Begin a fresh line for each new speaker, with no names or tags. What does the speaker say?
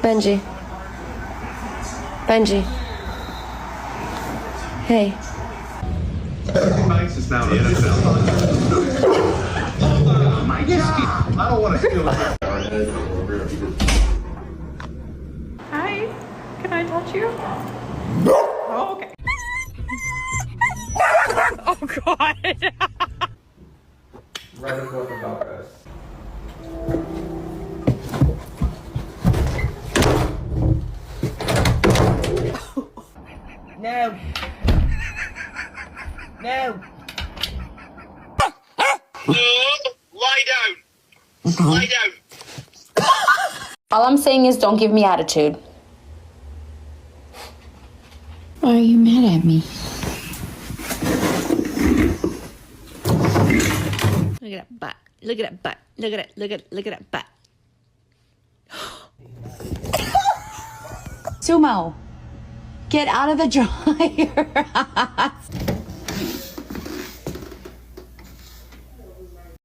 Benji. Benji. Hey.
Basis now the NFL. My God. I don't want to steal it.
Hi. Can I touch you? Oh, okay. Oh, God.
Right above the Valkyries.
No. No.
Lie down. Lie down.
All I'm saying is don't give me attitude.
Why are you mad at me?
Look at that butt. Look at that butt. Look at it. Look at that butt.
Sumo, get out of the dryer.